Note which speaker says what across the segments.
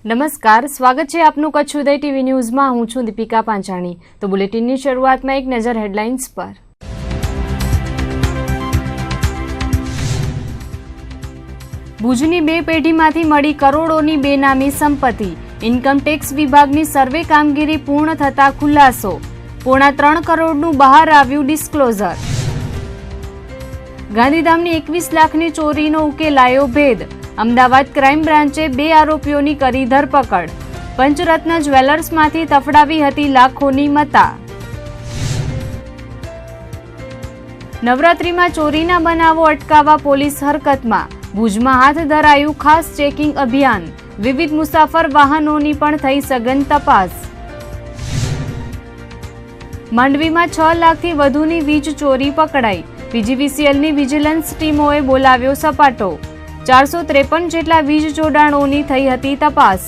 Speaker 1: નમસ્કાર, સ્વાગત છે આપનું કચ્છ ઉદય ટીવી ન્યૂઝમાં। હું છું દીપિકા પાંચાણી। તો બુલેટિનની શરૂઆતમાં એક નજર હેડલાઇન્સ પર। ભુજની બે પેઢીમાંથી મળી કરોડોની બેનામી સંપત્તિ। ઇન્કમટેક્સ વિભાગની સર્વે કામગીરી પૂર્ણ થતા ખુલાસો। 3.5 કરોડનું બહાર આવ્યું ડિસ્ક્લોઝર। ગાંધીધામની 21 લાખની ચોરીનો ઉકેલાયો ભેદ। અમદાવાદ ક્રાઇમ બ્રાન્ચે 2 આરોપીઓની કરી ધરપકડ। પંચરત્ન જ્વેલર્સમાંથી તફડાવી હતી લાખોની મત્તા। નવરાત્રીમાં ચોરીના બનાવો અટકાવવા પોલીસ હરકતમાં। ભુજમાં હાથ ધરાયું ખાસ ચેકિંગ અભિયાન। વિવિધ મુસાફર વાહનોની પણ થઈ સઘન તપાસ। માંડવીમાં 6 લાખથી વધુની વીજ ચોરી પકડાઈ। પીજીવીસીએલની વિજિલન્સ ટીમોએ બોલાવ્યો સપાટો। 453 જેટલા વીજ જોડાણોની થઈ હતી તપાસ।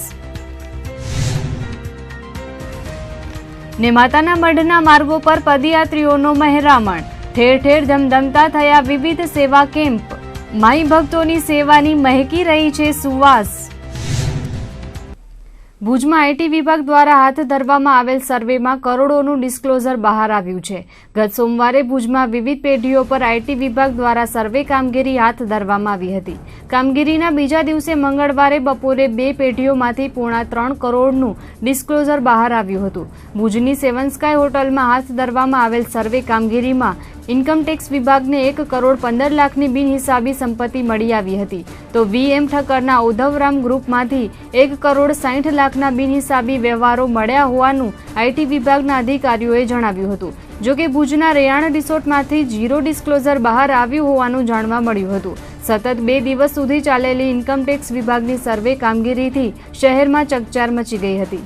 Speaker 1: ને માતાના મઢના માર્ગો પર પદયાત્રીઓનો મહેરામણ। ઠેર ઠેર ધમધમતા થયા વિવિધ સેવા કેમ્પ। માઈ ભક્તોની સેવાની મહેકી રહી છે સુવાસ। ભુજમાં આઈટી વિભાગ દ્વારા હાથ ધરવામાં આવેલ સર્વેમાં કરોડોનું ડિસ્ક્લોઝર બહાર આવ્યું છે। ગત સોમવારે ભુજમાં વિવિધ પેઢીઓ પર આઈટી વિભાગ દ્વારા સર્વે કામગીરી હાથ ધરવામાં આવી હતી। કામગીરીના બીજા દિવસે મંગળવારે બપોરે 2 પેઢીઓમાંથી 3.5 કરોડનું ડિસ્ક્લોઝર બહાર આવ્યું હતું। ભુજની સેવન સ્કાય હોટલમાં હાથ ધરવામાં આવેલ સર્વે કામગીરીમાં ઇન્કમટેક્સ વિભાગને 1 કરોડ 15 લાખની બિનહિસાબી સંપત્તિ મળી આવી હતી, તો વીએમ ઠક્કરના ઉધવરામ ગ્રુપમાંથી 1 કરોડ 60 લાખના બિનહિસાબી વ્યવહારો મળ્યા હોવાનું આઈટી વિભાગના અધિકારીઓએ જણાવ્યું હતું। જોકે ભુજના રેયાણ રિસોર્ટમાંથી ઝીરો ડિસ્ક્લોઝર બહાર આવ્યું હોવાનું જાણવા મળ્યું હતું। સતત 2 દિવસ સુધી ચાલેલી ઇન્કમટેક્સ વિભાગની સર્વે કામગીરીથી શહેરમાં ચકચાર મચી ગઈ હતી।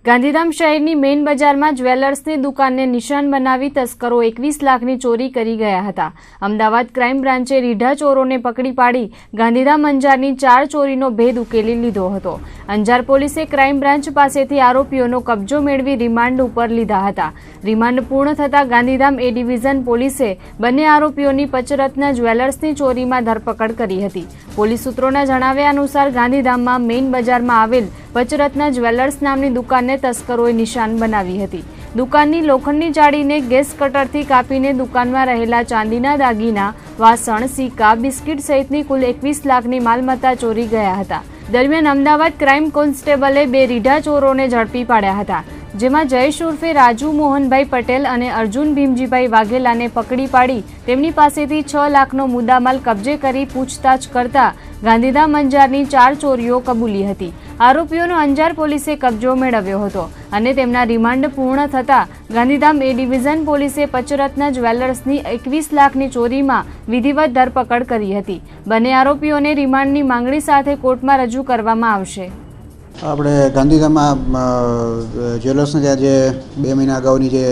Speaker 1: ગાંધીધામ શહેરની મેઇન બજારમાં જ્વેલર્સની દુકાનને નિશાન બનાવી તસ્કરો 21 લાખની ચોરી કરી ગયા હતા। અમદાવાદ ક્રાઇમ બ્રાન્ચે રીઢા ચોરોને પકડી પાડી ગાંધીધામ અંજારની 4 ચોરીનો ભેદ ઉકેલી લીધો હતો। અંજાર પોલીસે ક્રાઇમ બ્રાન્ચ પાસેથી આરોપીઓનો કબજો મેળવી રિમાન્ડ ઉપર લીધા હતા। રિમાન્ડ પૂર્ણ થતાં ગાંધીધામ એ ડિવિઝન પોલીસે બંને આરોપીઓની પંચરત્ન જ્વેલર્સની ચોરીમાં ધરપકડ કરી હતી। પોલીસ સૂત્રોના જણાવ્યા અનુસાર ગાંધીધામમાં મેઇન બજારમાં આવેલ પંચરત્ન જ્વેલર્સ નામની દુકાનને તસ્કરોએ નિશાન બનાવી હતી। દુકાનની લોખંડની જાળીને ગેસ કટરથી કાપીને દુકાનમાં રહેલા ચાંદીના દાગીના, વાસણ, સિક્કા, બિસ્કિટ સહિતની કુલ 21 લાખની માલમત્તા ચોરી ગયા હતા। દરમિયાન અમદાવાદ ક્રાઇમ કોન્સ્ટેબલે 2 રીઢા ચોરોને ઝડપી પાડ્યા હતા, જેમાં જયેશ ઉર્ફે રાજુ મોહનભાઈ પટેલ અને અર્જુન ભીમજીભાઈ વાઘેલાને પકડી પાડી તેમની પાસેથી 6 લાખનો મુદ્દામાલ કબજે કરી પૂછતાછ કરતા ગાંધીધામ અંજારની 4 ચોરીઓ કબૂલી હતી। આરોપીઓનો અંજાર પોલીસે કબજો મેળવ્યો હતો અને તેમના રિમાન્ડ પૂર્ણ થતાં ગાંધીધામ એ ડિવિઝન પોલીસે પંચરત્ન જ્વેલર્સની 21 લાખની ચોરીમાં વિધિવત ધરપકડ કરી હતી। બંને આરોપીઓને રિમાન્ડની માંગણી સાથે કોર્ટમાં રજૂ કરવામાં આવશે।
Speaker 2: આપણે ગાંધીધામમાં જ્વેલર્સને ત્યાં જે 2 મહિના અગાઉની જે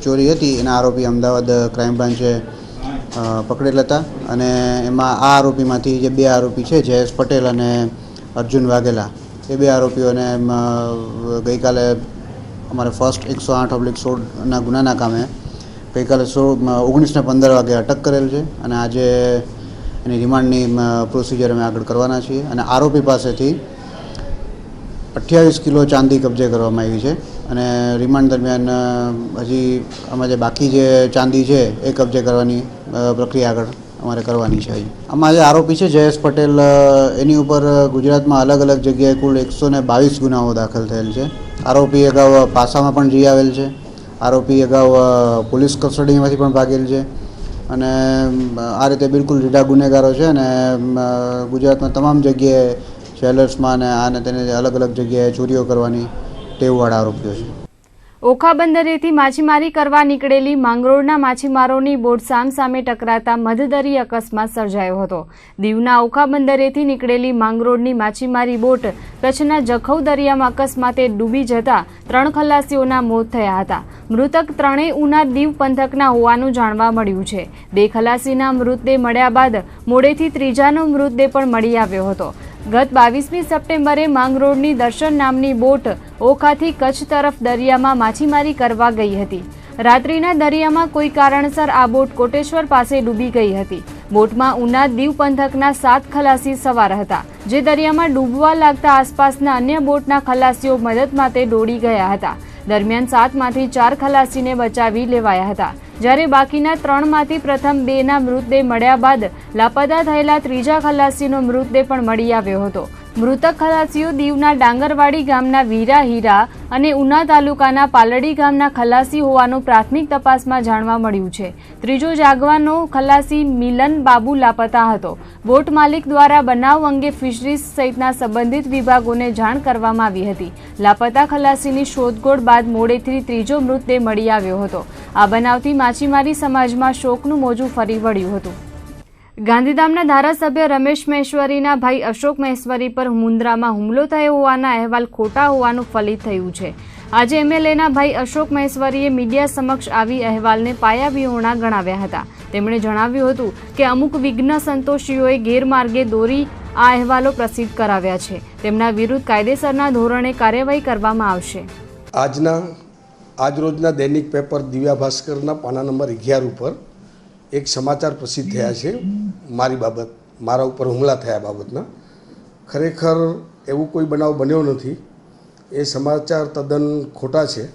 Speaker 2: ચોરી હતી એના આરોપી અમદાવાદ ક્રાઇમ બ્રાન્ચે પકડેલ હતા અને એમાં આ આરોપીમાંથી જે 2 આરોપી છે જયેશ પટેલ અને અર્જુન વાઘેલા, એ 2 આરોપીઓને ગઈકાલે અમારે ફર્સ્ટ 108/16ના ગુનાના કામે ગઈકાલે 19:15 વાગે અટક કરેલ છે અને આજે એની રિમાન્ડની પ્રોસિજર અમે આગળ કરવાના છીએ અને આરોપી પાસેથી 28 કિલો ચાંદી કબજે કરવામાં આવી છે અને રિમાન્ડ દરમિયાન હજી આમાં જે બાકી જે ચાંદી છે એ કબજે કરવાની પ્રક્રિયા આગળ અમારે કરવાની છે। આમાં જે આરોપી છે જયેશ પટેલ, એની ઉપર ગુજરાતમાં અલગ અલગ જગ્યાએ કુલ 122 ગુનાઓ દાખલ થયેલ છે। આરોપી અગાઉ પાસામાં પણ જઈ આવેલ છે। આરોપી અગાઉ પોલીસ કસ્ટડીમાંથી પણ ભાગેલ છે અને આ રીતે બિલકુલ રીઢા ગુનેગારો છે અને ગુજરાતમાં તમામ જગ્યાએ જ્વેલર્સમાં અને તેને અલગ અલગ જગ્યાએ ચોરીઓ કરવાની ટેવવાળા આરોપીઓ છે।
Speaker 1: ઓખા બંદરેથી માછીમારી કરવા નીકળેલી માંગરોળના માછીમારોની બોટ સામસામે ટકરાતા મધદરી અકસ્માત સર્જાયો હતો। દીવના ઓખા બંદરેથી નીકળેલી માંગરોળની માછીમારી બોટ કચ્છના જખૌ દરિયામાં અકસ્માતે ડૂબી જતા 3 ખલાસીઓના મોત થયા હતા। મૃતક ત્રણેય ઉના દીવ પંથકના હોવાનું જાણવા મળ્યું છે। 2 ખલાસીના મૃતદેહ મળ્યા બાદ મોડેથી ત્રીજાનો મૃતદેહ પણ મળી આવ્યો હતો। ગત 22મી સપ્ટેમ્બરે માંગરોળની દર્શન નામની બોટ ઓખાથી કચ્છ તરફ દરિયામાં માછીમારી કરવા ગઈ હતી। રાત્રિના દરિયામાં કોઈ કારણસર આ બોટ કોટેશ્વર પાસે ડૂબી ગઈ હતી। બોટમાં ઉના દીવ પંથકના 7 ખલાસી સવાર હતા, જે દરિયામાં ડૂબવા લાગતા આસપાસના અન્ય બોટના ખલાસીઓ મદદ માટે દોડી ગયા હતા. દરમિયાન 7માંથી 4 ખલાસીને બચાવી લેવાયા હતા, જ્યારે બાકીના 3માંથી પ્રથમ 2ના મૃતદેહ મળ્યા બાદ લાપતા થયેલા 3જા ખલાસીનો મૃતદેહ પણ મળી આવ્યો હતો. મૃતક ખલાસીઓ દીવના ડાંગરવાડી ગામના વીરા હીરા અને ઉના તાલુકાના પાલડી ગામના ખલાસી હોવાનું પ્રાથમિક તપાસમાં જાણવા મળ્યું છે. ત્રીજો જાગવાનો ખલાસી મિલન બાબુ લાપતા હતો. બોટ માલિક દ્વારા બનાવ અંગે ફિશરીઝ સહિતના સંબંધિત વિભાગોને જાણ કરવામાં આવી હતી. લાપતા ખલાસીની શોધખોળ બાદ મોડેથી ત્રીજો મૃતદેહ મળી આવ્યો હતો. આ બનાવથી માછીમારી સમાજમાં શોકનું મોજું ફરી વળ્યું હતું. ગાંધીધામના ધારાસભ્ય રમેશ મહેશ્વરીના ભાઈ અશોક મહેશ્વરી પર મુન્દ્રામાં હુમલો થયો હોવાના અહેવાલ ખોટા હોવાનું ફલિત થયું છે. આજે એમએલએના ભાઈ અશોક મહેશ્વરીએ મીડિયા સમક્ષ આવી અહેવાલને પાયાવિહોણા ગણાવ્યા હતા. તેમણે જણાવ્યું હતું કે અમુક વિઘ્ન સંતોષીઓએ ગેરમાર્ગે દોરી આ અહેવાલો પ્રસિદ્ધ કરાવ્યા છે. તેમના વિરુદ્ધ કાયદેસરના ધોરણે કાર્યવાહી કરવામાં આવશે.
Speaker 3: આજરોજના દૈનિક પેપર દિવ્યા ભાસ્કરના પાના નંબર 11 ઉપર એક સમાચાર પ્રસિદ્ધ થયા છે મારા ઉપર હુમલા થયા બાબતના. ખરેખર એવું કોઈ બનાવ બન્યો નથી. એ સમાચાર તદ્દન ખોટા છે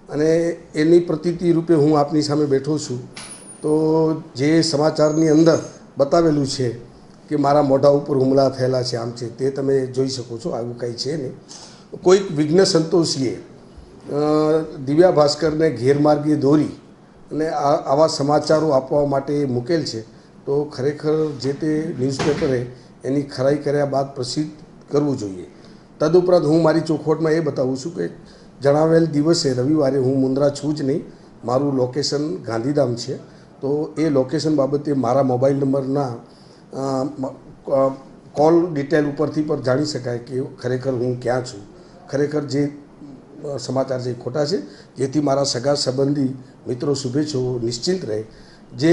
Speaker 3: અને એની પ્રતીતિ રૂપે હું આપની સામે બેઠો છું. તો જે સમાચારની અંદર બતાવેલું છે કે મારા મોઢા ઉપર હુમલા થયેલા છે, આમ છે, તે તમે જોઈ શકો છો. આવું કંઈ છે નહીં. કોઈક વિઘ્ન સંતોષીએ દિવ્યા ભાસ્કરને ગેરમાર્ગે દોરી અને આવા સમાચારો આપવા માટે મૂકેલ છે. તો ખરેખર જે તે ન્યૂઝપેપરે એની ખરાઈ કર્યા બાદ પ્રસિદ્ધ કરવું જોઈએ. તદુપરાંત હું મારી ચોખવટમાં એ બતાવું છું કે જણાવેલ દિવસે રવિવારે હું મુન્દ્રા છું જ નહીં, મારું લોકેશન ગાંધીધામ છે. તો એ લોકેશન બાબતે મારા મોબાઈલ નંબરના કોલ ડિટેલ ઉપરથી પણ જાણી શકાય કે ખરેખર હું ક્યાં છું. ખરેખર જે સમાચાર છે ખોટા છે, જેથી મારા સગા સંબંધી મિત્રો શુભેચ્છાઓ નિશ્ચિંત રહે. જે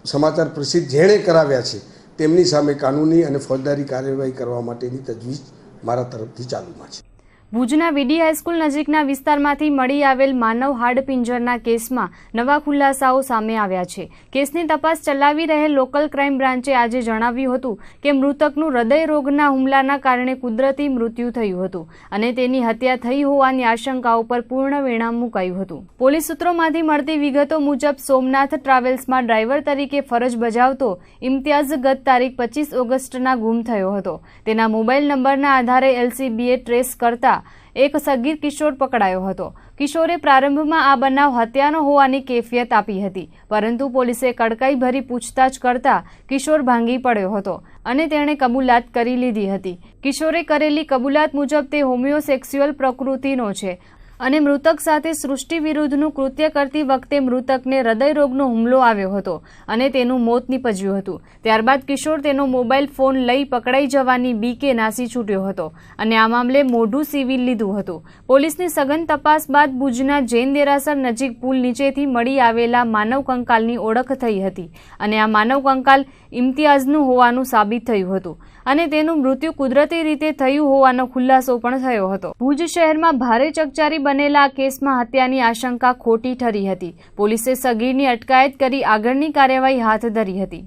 Speaker 3: સમાચાર પ્રસિદ્ધ જેણે કરાવ્યા છે તેમની સામે કાનૂની અને ફોજદારી કાર્યવાહી કરવા માટેની તજવીજ મારા તરફથી ચાલુમાં છે.
Speaker 1: ભુજના વીડી હાઈસ્કૂલ નજીકના વિસ્તારમાંથી મળી આવેલ માનવ હાડપિંજરના કેસમાં નવા ખુલાસાઓ સામે આવ્યા છે. કેસની તપાસ ચલાવી રહેલ લોકલ ક્રાઇમ બ્રાન્ચે આજે જણાવ્યું હતું કે મૃતકનું હૃદય રોગના હુમલાના કારણે કુદરતી મૃત્યુ થયું હતું અને તેની હત્યા થઈ હોવાની આશંકાઓ પર પૂર્ણ વિરામ મુકાયું હતું. પોલીસ સૂત્રોમાંથી મળતી વિગતો મુજબ સોમનાથ ટ્રાવેલ્સમાં ડ્રાઈવર તરીકે ફરજ બજાવતો ઇમ્તિયાઝ ગત તારીખ 25 ઓગસ્ટના ગુમ થયો હતો. તેના મોબાઈલ નંબરના આધારે એલસીબીએ ટ્રેસ કરતા એક સગીર કિશોર પકડાયો હતો. કિશોરે પ્રારંભમાં આ બનાવ હત્યાનો હોવાની કેફિયત આપી હતી, પરંતુ પોલીસે કડકાઈ ભરી પૂછતાછ કરતા કિશોર ભાંગી પડ્યો હતો અને તેણે કબૂલાત કરી લીધી હતી. કિશોરે કરેલી કબૂલાત મુજબ તે હોમિયોસેક્સ્યુઅલ પ્રકૃતિનો છે અને મૃતક સાથે સૃષ્ટિ વિરુદ્ધનું કૃત્ય કરતી વખતે મૃતકને હૃદયરોગનો હુમલો આવ્યો હતો અને તેનું મોત નીપજ્યું હતું. ત્યારબાદ કિશોર તેનો મોબાઈલ ફોન લઈ પકડાઈ જવાની બીકે નાસી છૂટ્યો હતો અને આ મામલે મોઢું સીવી લીધું હતું. પોલીસની સઘન તપાસ બાદ ભુજના જૈન દેરાસર નજીક પુલ નીચેથી મળી આવેલા માનવ કંકાલની ઓળખ થઈ હતી અને આ માનવ કંકાલ ઇમ્તિયાઝનું હોવાનું સાબિત થયું હતું અને તેનું મૃત્યુ કુદરતી રીતે થયું હોવાનો ખુલાસો પણ થયો હતો. ભુજ શહેરમાં ભારે ચકચારી બનેલા આ કેસમાં હત્યાની આશંકા ખોટી ઠરી હતી. પોલીસે સગીરની અટકાયત કરી આગળની કાર્યવાહી હાથ ધરી હતી.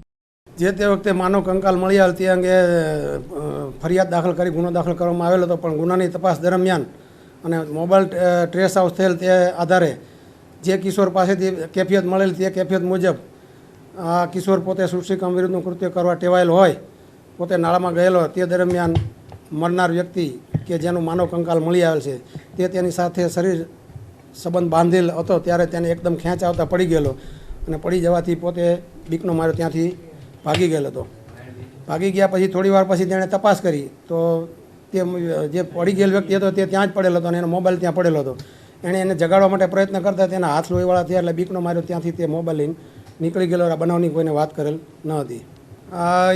Speaker 4: જે તે વખતે માનવ કંકાલ મળી આવેલ તે અંગે ફરિયાદ દાખલ કરી ગુનો દાખલ કરવામાં આવેલો હતો, પણ ગુનાની તપાસ દરમિયાન અને મોબાઈલ ટ્રેસ આઉટ થયેલ તે આધારે જે કિશોર પાસેથી કેફિયત મળેલ તે કેફિયત મુજબ આ કિશોર પોતે સૃષ્ટિકામ વિરુદ્ધનું કૃત્ય કરવા ટેવાયેલો હોય, પોતે નાળામાં ગયેલો તે દરમિયાન મરનાર વ્યક્તિ કે જેનું માનવ કંકાલ મળી આવેલ છે તે તેની સાથે શરીર સંબંધ બાંધેલ હતો, ત્યારે તેને એકદમ ખેંચ આવતા પડી ગયેલો અને પડી જવાથી પોતે બીકનો માર્યો ત્યાંથી ભાગી ગયેલો હતો. ભાગી ગયા પછી થોડી વાર પછી તેણે તપાસ કરી તો તે જે પડી ગયેલ વ્યક્તિ હતો તે ત્યાં જ પડેલો હતો અને એનો મોબાઈલ ત્યાં પડેલો હતો. એણે એને જગાડવા માટે પ્રયત્ન કરતા તેના હાથ લોહીવાળા થયા એટલે બીકનો માર્યો ત્યાંથી તે મોબાઈલ લઈને નીકળી ગયેલો. આ બનાવની કોઈને વાત કરેલ ન હતી.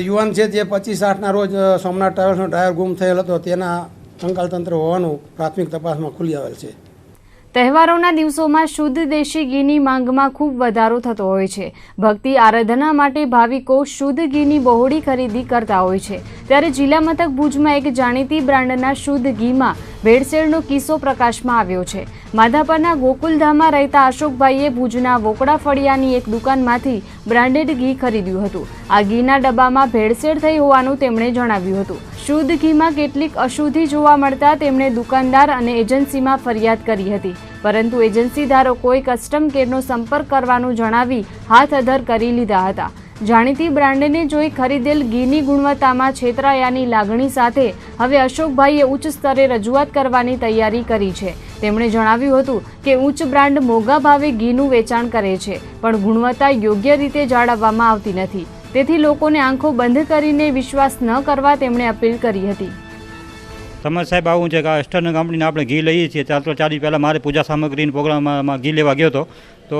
Speaker 4: યુવાન છે જે 25/8ના રોજ સોમનાથ ટ્રાવેલ્સનો ડ્રાઈવર ગુમ થયેલ હતો તેના કંકાલ તંત્ર હોવાનું પ્રાથમિક તપાસમાં ખુલી આવેલ છે.
Speaker 1: તહેવારોના દિવસોમાં શુદ્ધ દેશી ઘીની માંગમાં ખૂબ વધારો થતો હોય છે. ભક્તિ આરાધના માટે ભાવિકો શુદ્ધ ઘીની બહોળી ખરીદી કરતા હોય છે. ત્યારે જિલ્લા મથક ભુજમાં એક જાણીતી બ્રાન્ડના શુદ્ધ ઘીમાં ભેળસેળનો કિસ્સો પ્રકાશમાં આવ્યો છે। માધાપરના ગોકુલધામમાં રહેતા અશોકભાઈએ ભુજના વોકડા ફળિયાની એક દુકાનમાંથી બ્રાન્ડેડ ઘી ખરીદ્યું હતું। આ ઘીના ડબ્બામાં ભેળસેળ થઈ હોવાનું તેમણે જણાવ્યું હતું। શુદ્ધ ઘીમાં કેટલીક અશુદ્ધિ જોવા મળતા તેમણે દુકાનદાર અને એજન્સીમાં ફરિયાદ કરી હતી, પરંતુ એજન્સી ધારકોએ કસ્ટમ કેરનો સંપર્ક કરવાનું જણાવી હાથ અધર કરી લીધા હતા। જાણીતી બ્રાન્ડને જોઈ ખરીદેલ ઘીની ગુણવત્તામાં છેતરાયાની લાગણી સાથે હવે અશોકભાઈએ ઉચ્ચ સ્તરે રજૂઆત કરવાની તૈયારી કરી છે। તેમણે જણાવ્યું હતું કે ઉચ્ચ બ્રાન્ડ મોંઘા ભાવે ઘીનું વેચાણ કરે છે, પણ ગુણવત્તા યોગ્ય રીતે જાળવવામાં આવતી નથી। તેથી લોકોને આંખો બંધ કરીને વિશ્વાસ ન કરવા તેમણે અપીલ કરી હતી।
Speaker 5: તમારે સાહેબ આવું છે કે આ એસ્ટર્ન કંપનીને આપણે ઘી લઈએ છીએ, 4 દિવસ પહેલાં મારે પૂજા સામગ્રીના પ્રોગ્રામમાં ઘી લેવા ગયો હતો, તો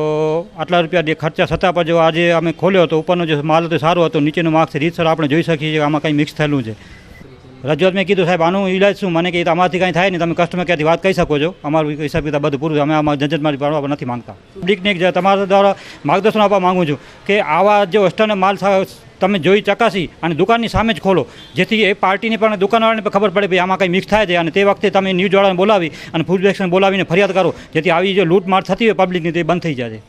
Speaker 5: આટલા રૂપિયા ખર્ચા છતાં પણ જો આજે અમે ખોલ્યો તો ઉપરનો જે માલ હતો સારો હતો, નીચેનો માર્ક્સ રીતસર આપણે જોઈ શકીએ છીએ કે આમાં કંઈ મિક્સ થયેલું છે। રજૂઆત મેં કીધું સાહેબ આનું ઇલાજ શું, મને કે અમારાથી કંઈ થાય નહીં, તમે કસ્ટમર ક્યાંથી વાત કહી શકો છો, અમારું હિસાબ કિતાબ બધું પૂરું, અમે આમાં ઝંઝટમારી પાડવા નથી માંગતા। પબ્લિકને તમારા દ્વારા માર્ગદર્શન આપવા માગું છું કે આવા જે વેસ્ટર્ન માલ તમે જોઈ ચકાસી અને દુકાનની સામે જ ખોલો, જેથી એ પાર્ટીને પણ દુકાનવાળાને પણ ખબર પડે ભાઈ આમાં કંઈ મિક્સ થાય છે, અને તે વખતે તમે ન્યૂઝવાળાને બોલાવી અને ફૂડ ઇન્સ્પેક્શન બોલાવીને ફરિયાદ કરો, જેથી આવી જે લૂંટમાર થતી હોય પબ્લિકની તે બંધ થઈ જાય।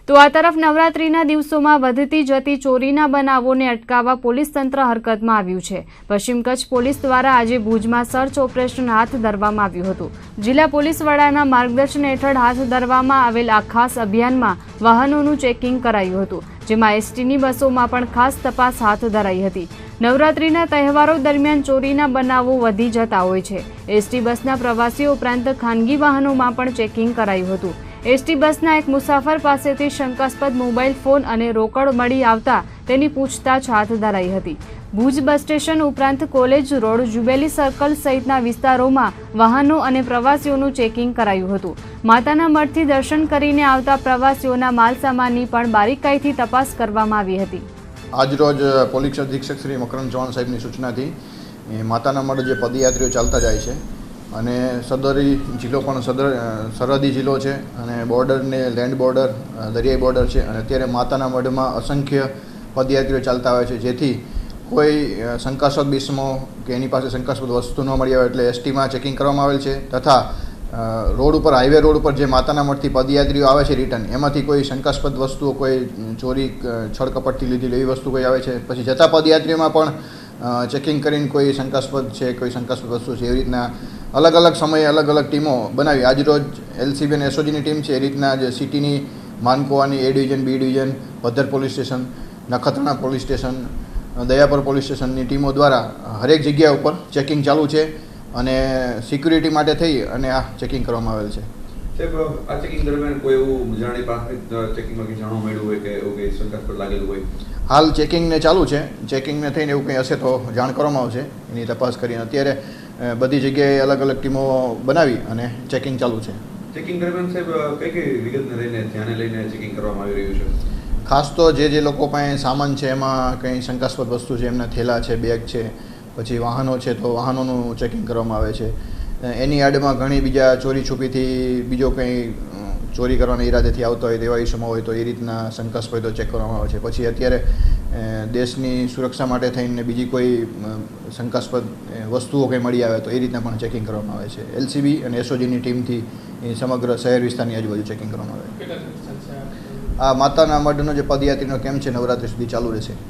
Speaker 1: તો આ તરફ નવરાત્રીના દિવસોમાં વધતી જતી ચોરીના બનાવોને અટકાવવા પોલીસ તંત્ર હરકતમાં આવ્યું છે। પશ્ચિમ કચ્છ પોલીસ દ્વારા આજે ભુજમાં સર્ચ ઓપરેશન હાથ ધરવામાં આવ્યું હતું। જિલ્લા પોલીસ વડાના માર્ગદર્શન હેઠળ હાથ ધરવામાં આવેલ આ ખાસ અભિયાનમાં વાહનોનું ચેકિંગ કરાયું હતું, જેમાં એસટીની બસોમાં પણ ખાસ તપાસ હાથ ધરાઈ હતી। નવરાત્રીના તહેવારો દરમિયાન ચોરીના બનાવો વધી જતા હોય છે। એસટી બસના પ્રવાસીઓ ઉપરાંત ખાનગી વાહનોમાં પણ ચેકિંગ કરાયું હતું। એસટી બસના એક મુસાફર પાસેથી શંકાસ્પદ મોબાઈલ ફોન અને રોકડ મળી આવતા તેની પૂછતાછ હાથ ધરાઈ હતી। ભુજ બસ સ્ટેશન ઉપરાંત કોલેજ રોડ, જુબેલી સર્કલ સહિતના વિસ્તારોમાં વાહનો અને પ્રવાસીઓનું ચેકિંગ કરાયું હતું। માતાના મઢથી દર્શન કરીને આવતા પ્રવાસીઓના માલસામાનની પણ બારીકાઈથી તપાસ કરવામાં આવી હતી।
Speaker 6: આજરોજ પોલીસ અધિક્ષક શ્રી મકરંદ ચૌહાણ સાહેબની સૂચનાથી માતાના મઢ જે પદયાત્રીઓ ચાલતા જાય છે અને સદરી જિલ્લો પણ સરહદી જિલ્લો છે અને બોર્ડરને લેન્ડ બોર્ડર, દરિયાઈ બોર્ડર છે, અને અત્યારે માતાના મઢમાં અસંખ્ય પદયાત્રીઓ ચાલતા હોય છે, જેથી કોઈ શંકાસ્પદ બિસ્મો કે એની પાસે શંકાસ્પદ વસ્તુ ન મળી આવે એટલે એસટીમાં ચેકિંગ કરવામાં આવેલ છે, તથા રોડ ઉપર, હાઈવે રોડ ઉપર જે માતાના મઢથી પદયાત્રીઓ આવે છે રિટર્ન, એમાંથી કોઈ શંકાસ્પદ વસ્તુઓ, કોઈ ચોરી છળકપટથી લીધેલી એવી વસ્તુ કોઈ આવે છે, પછી જતા પદયાત્રીઓમાં પણ ચેકિંગ કરીને કોઈ શંકાસ્પદ છે, કોઈ શંકાસ્પદ વસ્તુ છે, એવી રીતના અલગ અલગ સમયે અલગ અલગ ટીમો બનાવી આજરોજ એલસીબી અને એસઓજીની ટીમ છે, એ રીતના જે સિટીની માનકોવાની A division, B division, Bhaddar police station, Nakhatrana police station, Dayapar police સ્ટેશનની ટીમો દ્વારા હરેક જગ્યા ઉપર ચેકિંગ ચાલુ છે અને સિક્યુરિટી માટે થઈ અને આ ચેકિંગ કરવામાં આવેલ છે।
Speaker 7: સાહેબ, આ ચેકિંગ દરમિયાન કોઈ એવું જાણી પ્રાથમિક ચેકિંગમાં કંઈ જાણવા મળ્યું હોય કે એવું કંઈ શંકાસ્પદ લાગેલું હોય?
Speaker 6: હાલ ચેકિંગને ચાલુ છે, ચેકિંગને થઈને એવું કંઈ હશે તો જાણ કરવામાં આવશે, એની તપાસ કરીને અત્યારે બધી જગ્યાએ અલગ અલગ ટીમો બનાવી અને ચેકિંગ ચાલુ છે।
Speaker 7: ચેકિંગ દરમિયાન સાહેબ કઈ કઈ વિગતને લઈને ધ્યાને લઈને ચેકિંગ કરવામાં આવી રહ્યું છે?
Speaker 6: ખાસ તો જે લોકો પાસે સામાન છે એમાં કંઈ શંકાસ્પદ વસ્તુ છે, એમના થેલા છે, બેગ છે, પછી વાહનો છે તો વાહનોનું ચેકિંગ કરવામાં આવે છે। એની આડમાં ઘણી બીજા ચોરી છુપીથી બીજો કંઈ ચોરી કરવાના ઈરાદેથી આવતા હોય તેવા ઇસમો હોય તો એ રીતના શંકાસ્પદ ચેક કરવામાં આવે છે। પછી અત્યારે દેશની સુરક્ષા માટે થઈને બીજી કોઈ શંકાસ્પદ વસ્તુઓ કંઈ મળી આવે તો એ રીતના પણ ચેકિંગ કરવામાં આવે છે। એલસીબી અને એસઓજીની ટીમથી સમગ્ર શહેર વિસ્તારની આજુબાજુ ચેકિંગ કરવામાં આવે છે। આ માતાના મઢનો જે પદયાત્રીનો કેમ્પ છે નવરાત્રી સુધી ચાલુ રહેશે।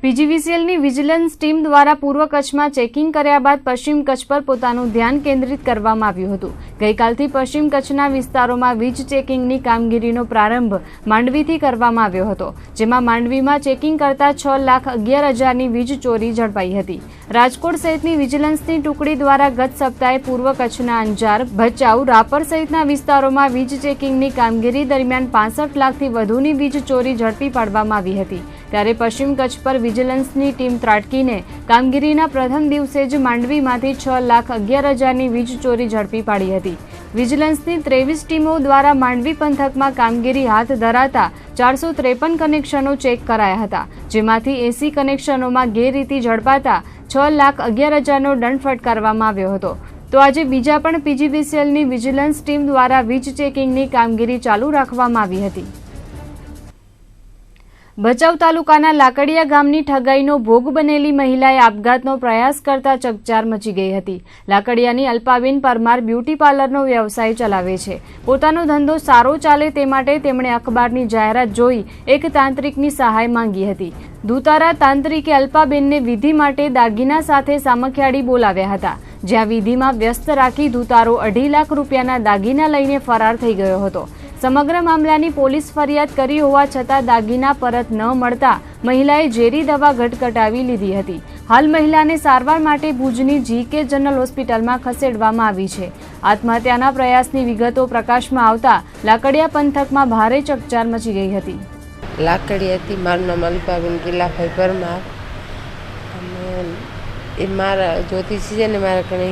Speaker 1: પીજીવીસીએલની વિજિલન્સ ટીમ દ્વારા પૂર્વ કચ્છમાં ચેકિંગ કર્યા બાદ પશ્ચિમ કચ્છ પર પોતાનું ધ્યાન કેન્દ્રિત કરવામાં આવ્યું હતું। ગઈકાલથી પશ્ચિમ કચ્છના વિસ્તારોમાં વીજ ચેકિંગની કામગીરીનો પ્રારંભ માંડવીથી કરવામાં આવ્યો હતો, જેમાં માંડવીમાં ચેકિંગ કરતા 6,11,000ની વીજ ચોરી ઝડપાઈ હતી। રાજકોટ સહિતની વિજિલન્સની ટુકડી દ્વારા ગત સપ્તાહે પૂર્વ કચ્છના અંજાર, ભચાઉ, રાપર સહિતના વિસ્તારોમાં વીજ ચેકિંગની કામગીરી દરમિયાન 65 લાખથી વધુની વીજ ચોરી ઝડપી પાડવામાં આવી હતી। ત્યારે પશ્ચિમ કચ્છ પર વિજિલન્સની ટીમ ત્રાટકીને કામગીરીના પ્રથમ દિવસે જ માંડવીમાંથી 6,11,000ની વીજ ચોરી ઝડપી પાડી હતી। વિજિલન્સની 23 ટીમો દ્વારા માંડવી પંથકમાં કામગીરી હાથ ધરાતા 453 કનેક્શનો ચેક કરાયા હતા, જેમાંથી 80 કનેક્શનોમાં ગેરરીતિ ઝડપાતા 6,11,000નો દંડ ફટકારવામાં આવ્યો હતો। તો આજે બીજા પણ પીજીવીસીએલની વિજિલન્સ ટીમ દ્વારા વીજ ચેકિંગની કામગીરી ચાલુ રાખવામાં આવી હતી। ભચાઉ તાલુકાના લાકડિયા ગામની ઠગાઈનો ભોગ બનેલી મહિલાએ આપઘાતનો પ્રયાસ કરતા ચકચાર મચી ગઈ હતી. લાકડિયાની અલ્પાબેન પરમાર બ્યુટી પાર્લરનો વ્યવસાય ચલાવે છે. પોતાનો ધંધો સારો ચાલે તે માટે તેમણે અખબારની જાહેરાત જોઈ એક તાંત્રિકની સહાય માંગી હતી. દૂતારા તાંત્રિકે અલ્પાબેનને વિધિ માટે દાગીના સાથે સામખિયાળી બોલાવ્યા હતા, જ્યાં વિધિમાં વ્યસ્ત રાખી દૂતારો 2.5 લાખ રૂપિયાના દાગીના લઈને ફરાર થઈ ગયો હતો. સમગ્ર મામલાની પોલીસ ફરિયાદ કરી હોવા છતાં દાગીના પરત ન મળતા મહિલાએ ઝેરી દવા ગટગટાવી લીધી હતી. હાલ મહિલાને સારવાર માટે ભુજની GK જનરલ હોસ્પિટલમાં ખસેડવામાં આવી છે. આત્મહત્યાના પ્રયાસની વિગતો પ્રકાશમાં આવતા લાકડિયા પંથકમાં ભારે ચકચાર મચી ગઈ હતી.
Speaker 8: લાકડિયાથી મારું નામ અલ્પાબેન કિલ્લાભાઈ પરમાર અને એ મારા જ્યોતિષી છે ને મારા કણે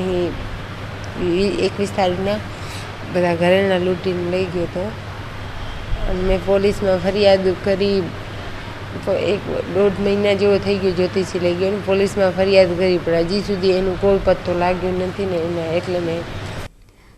Speaker 8: 21 તારીખના બધા ઘરેણા લૂંટીને લઈ ગયો હતો અને મેં પોલીસમાં ફરિયાદ કરી. 1.5 મહિના જેવો થઈ ગયો જ્યોતિષી લઈ ગયો ને પોલીસમાં ફરિયાદ કરી, પણ હજી સુધી એનું કોઈ પત્તો લાગ્યો નથી ને એના એટલે મેં.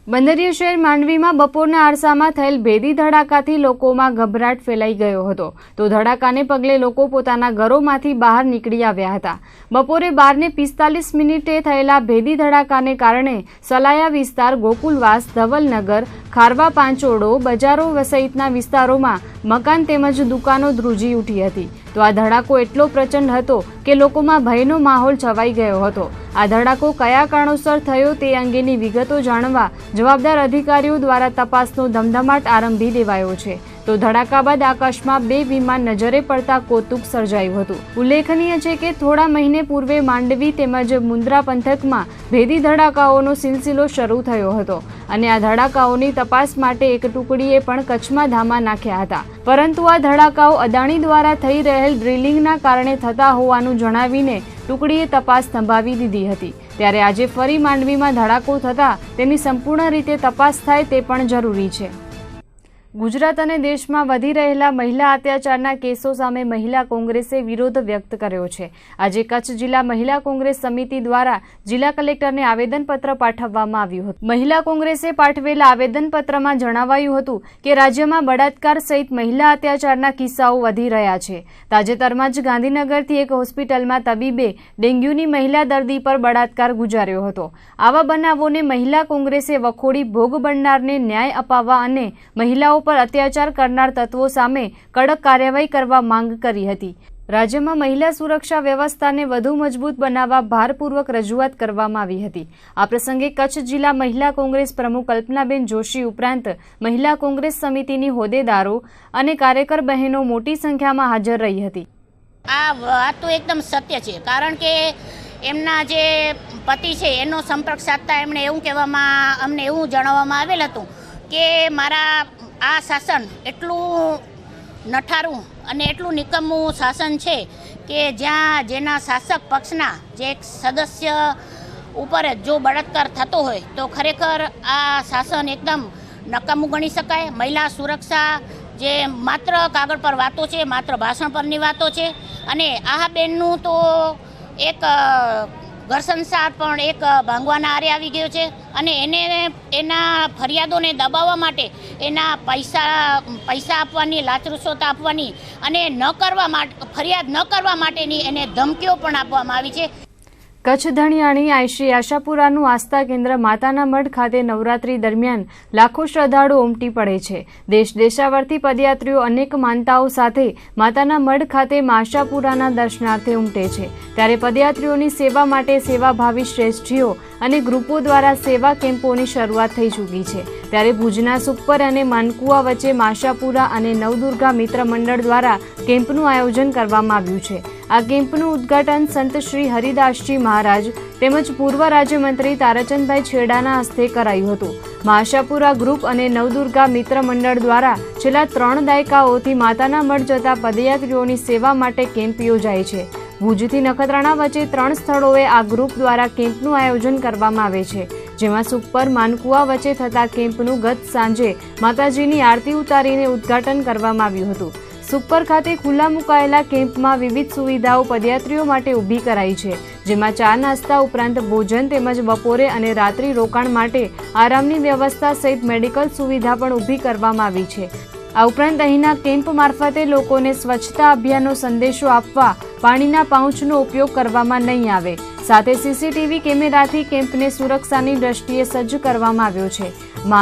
Speaker 1: બંદરીય શહેર માંડવીમાં બપોરના આરસામાં થયેલ ભેદી ધડાકાથી લોકોમાં ગભરાટ ફેલાઈ ગયો હતો, તો ધડાકાને પગલે લોકો પોતાના ઘરોમાંથી બહાર નીકળી આવ્યા હતા. બપોરે 12:45 થયેલા ભેદી ધડાકાને કારણે સલાયા વિસ્તાર, ગોકુલવાસ, ધવલનગર, ખારવા પાંચોડો, બજારો સહિતના વિસ્તારોમાં મકાન તેમજ દુકાનો ધ્રુજી ઉઠી હતી. તો આ ધડાકો એટલો પ્રચંડ હતો કે લોકોમાં ભયનો માહોલ છવાઈ ગયો હતો. આ ધડાકો કયા કારણોસર થયો તે અંગેની વિગતો જાણવા જવાબદાર અધિકારીઓ દ્વારા તપાસનો ધમધમાટ આરંભી દેવાયો છે. તો ધડાકા બાદ આકાશમાં 2 વિમાન નજરે પડતા કૌતુક સર્જાયું હતું. ઉલ્લેખનીય છે કે થોડા મહિને પૂર્વે માંડવી તેમજ મુન્દ્રા પંથકમાં ભેદી ધડાકાઓનો સિલસિલો શરૂ થયો હતો અને આ ધડાકાઓની તપાસ માટે એક ટુકડીએ પણ કચ્છમાં ધામા નાખ્યા હતા. પરંતુ આ ધડાકાઓ અદાણી દ્વારા થઈ રહેલ ડ્રિલિંગના કારણે થતા હોવાનું જણાવીને ટુકડીએ તપાસ થંભાવી દીધી હતી. ત્યારે આજે ફરી માંડવીમાં ધડાકો થતાં તેની સંપૂર્ણ રીતે તપાસ થાય તે પણ જરૂરી છે. ગુજરાત અને દેશમાં વધી રહેલા મહિલા અત્યાચારના કેસો સામે મહિલા કોંગ્રેસે વિરોધ વ્યક્ત કર્યો છે. આજે કચ્છ જિલ્લા મહિલા કોંગ્રેસ સમિતિ દ્વારા જિલ્લા કલેક્ટરને આવેદનપત્ર પાઠવવામાં આવ્યું હતું. મહિલા કોંગ્રેસે પાઠવેલા આવેદનપત્રમાં જણાવાયું હતું કે રાજ્યમાં બળાત્કાર સહિત મહિલા અત્યાચારના કિસ્સાઓ વધી રહ્યા છે. તાજેતરમાં જ ગાંધીનગરથી એક હોસ્પિટલમાં તબીબે ડેન્ગ્યુની મહિલા દર્દી પર બળાત્કાર ગુજાર્યો હતો. આવા બનાવોને મહિલા કોંગ્રેસે વખોડી ભોગ બનનારને ન્યાય અપાવવા અને મહિલાઓ પર અત્યાચાર કરનાર તત્વો સામે કડક કાર્યવાહી કરવા માંગ કરી હતી. રાજ્યમાં મહિલા સુરક્ષા વ્યવસ્થાને વધુ મજબૂત બનાવવા ભારપૂર્વક રજૂઆત કરવામાં આવી હતી. આ પ્રસંગે કચ્છ જિલ્લા મહિલા કોંગ્રેસ પ્રમુખ કલ્પનાબેન જોશી ઉપરાંત મહિલા કોંગ્રેસ સમિતિની હોદ્દેદારો અને કાર્યકર બહેનો મોટી સંખ્યામાં હાજર રહી હતી.
Speaker 9: આ વાત તો એકદમ સત્ય છે, કારણ કે એમના જે પતિ છે એનો સંપર્ક સાધતા અમને એવું જણાવવામાં આવેલ હતું કે મારા આ શાસન એટલું નઠારું અને એટલું નિકમ્મું શાસન છે કે જેના શાસક પક્ષના જે એક સદસ્ય ઉપર જો બળાત્કાર થતો હોય તો ખરેખર આ શાસન એકદમ નકામું ગણી શકાય. મહિલા સુરક્ષા જે માત્ર કાગળ પર વાતો છે, માત્ર ભાષણ પરની વાતો છે. અને આ બેનનું તો એક ઘર સંસાર પણ એક ભાંગવાના આરે આવી ગયો છે અને એના ફરિયાદોને દબાવવા માટે એના પૈસા આપવાની, લાચરુસવત આપવાની અને ફરિયાદ ન કરવા માટેની એને ધમકીઓ પણ આપવામાં આવી છે.
Speaker 1: કચ્છ ધણિયાણી આઈશ્રી આશાપુરાનું આસ્થા કેન્દ્ર માતાના મઢ ખાતે નવરાત્રી દરમિયાન લાખો શ્રદ્ધાળુઓ ઉમટી પડે છે. દેશ દેશાવરથી પદયાત્રીઓ અનેક માનતાઓ સાથે માતાના મઢ ખાતે આશાપુરાના દર્શનાર્થે ઉમટે છે. ત્યારે પદયાત્રીઓની સેવા માટે સેવાભાવી શ્રેષ્ઠીઓ અને ગ્રુપો દ્વારા સેવા કેમ્પોની શરૂઆત થઈ ચૂકી છે. ત્યારે ભુજના સુખપર અને માનકુવા વચ્ચે આશાપુરા અને નવદુર્ગા મિત્ર મંડળ દ્વારા કેમ્પનું આયોજન કરવામાં આવ્યું છે. આ કેમ્પનું ઉદ્ઘાટન સંત શ્રી હરિદાસજી મહારાજ તેમજ પૂર્વ રાજ્યમંત્રી તારાચંદભાઈ છેડાના હસ્તે કરાયું હતું. આશાપુરા ગ્રુપ અને નવદુર્ગા મિત્ર મંડળ દ્વારા છેલ્લા 3 દાયકાઓથી માતાના મઢ જતા પદયાત્રીઓની સેવા માટે કેમ્પ યોજાય છે. ભુજથી નખત્રાણા વચ્ચે 3 સ્થળોએ આ ગ્રુપ દ્વારા કેમ્પનું આયોજન કરવામાં આવે છે, જેમાં સુખપર માનકુવા વચ્ચે થતા કેમ્પનું ગત સાંજે માતાજીની આરતી ઉતારીને ઉદ્ઘાટન કરવામાં આવ્યું હતું. સુખપર ખાતે ખુલ્લા મુકાયેલા કેમ્પમાં વિવિધ સુવિધાઓ પદયાત્રીઓ માટે ઊભી કરાઈ છે, જેમાં ચા નાસ્તા ઉપરાંત ભોજન તેમજ બપોરે અને રાત્રિ રોકાણ માટે આરામની વ્યવસ્થા સહિત મેડિકલ સુવિધા પણ ઊભી કરવામાં આવી છે. આ ઉપરાંત અહીંના કેમ્પ મારફતે લોકોને સ્વચ્છતા અભિયાનનો સંદેશો આપવા પાણીના પાઉચનો ઉપયોગ કરવામાં નહીં આવે. સાથે સીસીટીવી કેમેરાથી કેમ્પને સુરક્ષાની દ્રષ્ટિએ સજ્જ કરવામાં આવ્યો છે.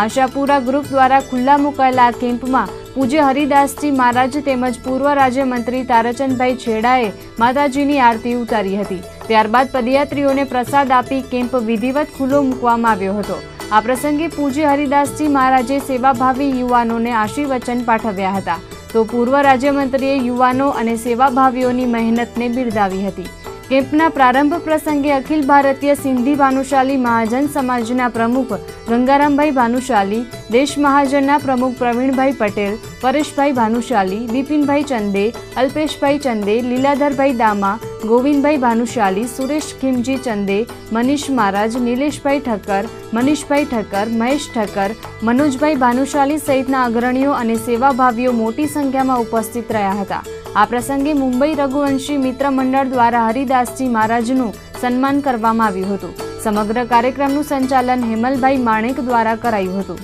Speaker 1: આશાપુરા ગ્રુપ દ્વારા ખુલ્લા મુકાયેલા આ કેમ્પમાં પૂજ્ય હરિદાસજી મહારાજ તેમજ પૂર્વ રાજ્યમંત્રી તારાચંદભાઈ છેડાએ માતાજીની આરતી ઉતારી હતી. ત્યારબાદ પદયાત્રીઓને પ્રસાદ આપી કેમ્પ વિધિવત ખુલ્લો મૂકવામાં આવ્યો હતો. આ પ્રસંગે પૂજ્ય હરિદાસજી મહારાજે સેવાભાવી યુવાનોને આશીર્વચન પાઠવ્યા હતા. તો પૂર્વ રાજ્યમંત્રીએ યુવાનો અને સેવાભાવીઓની મહેનતને બિરદાવી હતી. કેમ્પના પ્રારંભ પ્રસંગે અખિલ ભારતીય સિંધી ભાનુશાલી મહાજન સમાજના પ્રમુખ ગંગારામભાઈ ભાનુશાલી, દેશ મહાજનના પ્રમુખ પ્રવીણભાઈ પટેલ, પરેશભાઈ ભાનુશાલી, બિપિનભાઈ ચંદે, અલ્પેશભાઈ ચંદે, લીલાધરભાઈ દામા, ગોવિંદભાઈ ભાનુશાલી, સુરેશ ખીમજી ચંદે, મનીષ મહારાજ, નિલેશભાઈ ઠક્કર, મનીષભાઈ ઠક્કર, મહેશ ઠક્કર, મનોજભાઈ ભાનુશાલી સહિતના અગ્રણીઓ અને સેવાભાવીઓ મોટી સંખ્યામાં ઉપસ્થિત રહ્યા હતા. આ પ્રસંગે મુંબઈ રઘુવંશી મિત્ર મંડળ દ્વારા હરિદાસજી મહારાજનું સન્માન કરવામાં આવ્યું હતું. સમગ્ર કાર્યક્રમનું સંચાલન હેમલભાઈ માણેક દ્વારા કરાયું હતું.